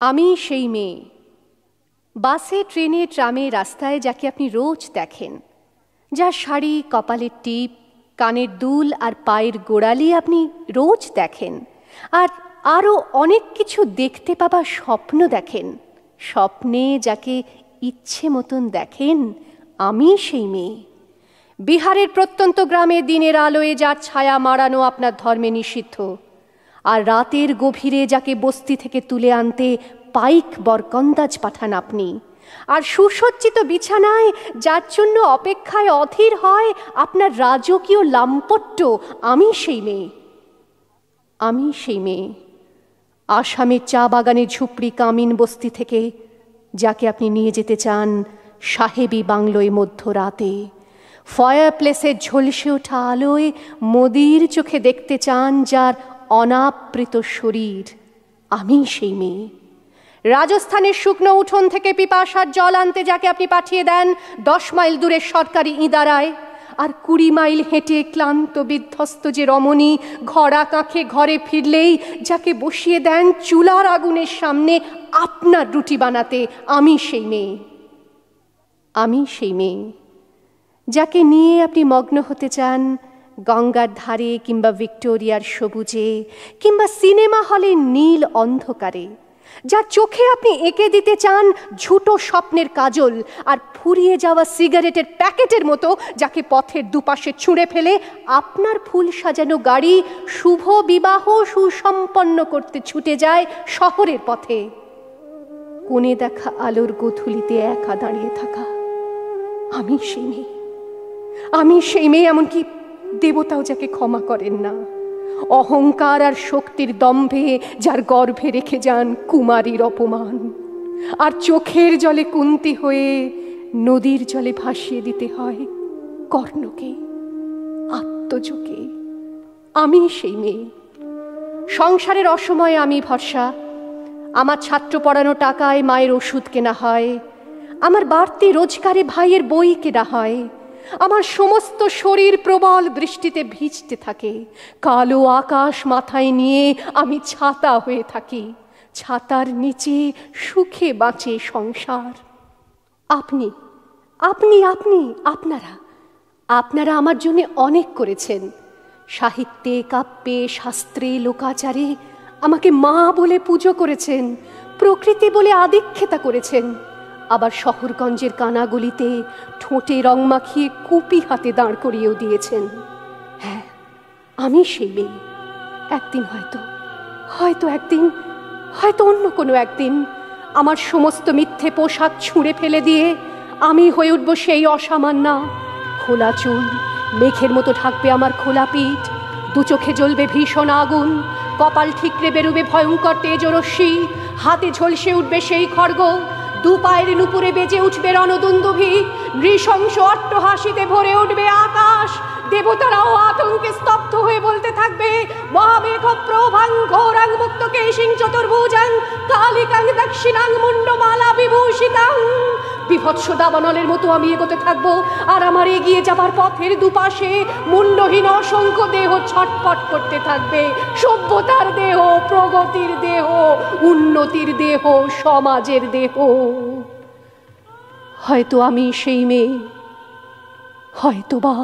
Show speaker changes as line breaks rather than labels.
আমি সেই মেয়ে, বাসে ট্রেনে ট্রামে রাস্তায় যাকে আপনি রোজ দেখেন, যার শাড়ি, কপালের টিপ, কানের দুল আর পায়ের গোড়ালি আপনি রোজ দেখেন, আর আরও অনেক কিছু দেখতে পাবার স্বপ্ন দেখেন। স্বপ্নে যাকে ইচ্ছে মতন দেখেন, আমি সেই মেয়ে। বিহারের প্রত্যন্ত গ্রামে দিনের আলোয় যার ছায়া মাড়ানো আপনার ধর্মে নিষিদ্ধ, আর রাতের গভীরে যাকে বস্তি থেকে তুলে আনতে পাইক বরকন্দাজ পাঠান আপনি, আর সুসজ্জিত বিছানায় যার জন্য অপেক্ষায় অধীর হয় আপনার রাজকীয় লাম্পট্য, আমি সেই মেয়ে। আমি সেই মেয়ে, আসামের চা বাগানের ঝুপড়ি কামিন বস্তি থেকে যাকে আপনি নিয়ে যেতে চান সাহেবী বাংলোয় মধ্যরাতে, ফায়ার প্লেসের ঝলসে ওঠা আলোয় মোদির চোখে দেখতে চান যার অনাবৃত শরীর, আমি সেই মেয়ে। রাজস্থানের শুকনো উঠোন থেকে পিপাসার জল আনতে যাকে আপনি পাঠিয়ে দেন 10 মাইল দূরের সরকারি ইদারায়, আর 20 মাইল হেঁটে ক্লান্ত বিধ্বস্ত যে রমণী ঘরা কাঁখে ঘরে ফিরলেই যাকে বসিয়ে দেন চুলার আগুনের সামনে আপনার রুটি বানাতে, আমি সেই মেয়ে। আমি সেই মেয়ে যাকে নিয়ে আপনি মগ্ন হতে চান গঙ্গার ধারে কিংবা ভিক্টোরিয়ার সবুজে কিংবা সিনেমা হলের নীল অন্ধকারে, যার চোখে আপনি এঁকে দিতে চান ঝুটো স্বপ্নের কাজল, আর ফুরিয়ে যাওয়া সিগারেটের প্যাকেটের মতো যাকে পথের দুপাশে ছুঁড়ে ফেলে আপনার ফুল সাজানো গাড়ি শুভ বিবাহ সুসম্পন্ন করতে ছুটে যায় শহরের পথে। কোণে দেখা আলোর গোধূলিতে একা দাঁড়িয়ে থাকা, আমি সেই মেয়ে। আমি সেই মেয়ে, এমনকি দেবতাও যাকে ক্ষমা করেন না, অহংকার আর শক্তির দম্ভে যার গর্ভে রেখে যান কুমারীর অপমান, আর চোখের জলে কুন্তি হয়ে নদীর জলে ভাসিয়ে দিতে হয় কর্ণকে, আত্মজকে। আমি সেই মেয়ে। সংসারের অসময়ে আমি ভরসা, আমার ছাত্র পড়ানো টাকায় মায়ের ওষুধ কেনা হয়, আমার বাড়তি রোজগারে ভাইয়ের বই কেনা হয়, আমার সমস্ত শরীর প্রবল বৃষ্টিতে ভিজতে থাকে, কালো আকাশ মাথায় নিয়ে আমি ছাতা হয়ে থাকি, ছাতার নিচে সুখে বাঁচে সংসার। আপনি আপনি আপনি আপনারা আপনারা আমার জন্য অনেক করেছেন। সাহিত্যে, কাব্যে, শাস্ত্রে, লোকাচারে আমাকে মা বলে পুজো করেছেন, প্রকৃতি বলে আদিক্ষেতা করেছেন, আবার শহরগঞ্জের কানাগলিতে ঠোঁটে রং মাখিয়ে কুপি হাতে দাঁড় করিয়েও দিয়েছেন। হ্যাঁ, আমি সেই মেয়ে। একদিন হয়তো অন্য কোনো একদিন আমার সমস্ত মিথ্যে পোশাক ছুঁড়ে ফেলে দিয়ে আমি হয়ে উঠব সেই অসামান্যা। খোলা চুল মেঘের মতো ঢাকবে আমার খোলা পিঠ, দু চোখে জ্বলবে ভীষণ আগুন, কপাল ঠিকরে বেরোবে ভয়ঙ্কর তেজরশ্মি, হাতে ঝলসে উঠবে সেই খড়গ, দু পায়ের নুপুরে বেজে উঠবে রণদুন্দুভি, নৃশংস অট্টহাসিতে ভরে উঠবে আকাশ, দেবতারাও আতঙ্কে স্তব্ধ হয়ে বলতে থাকবে মহামেঘ প্রভাং ঘোরাং মুক্ত কেশিং চতুর্ভুজাং কালিকাং দক্ষিণাং মুন্ডমালা বিভূষিতাং। বিভৎস দাবানলের মতো আমি এগোতে থাকবো, আর আমার এগিয়ে যাবার পথের দুপাশে মুন্ডহীন অসংখ্য দেহ ছটফট করতে থাকবে। সভ্যতার দেহ, প্রগতির দেহ, উন্নতির দেহ, সমাজের দেহ। হয়তো আমি সেই মেয়ে, হয়তোবা।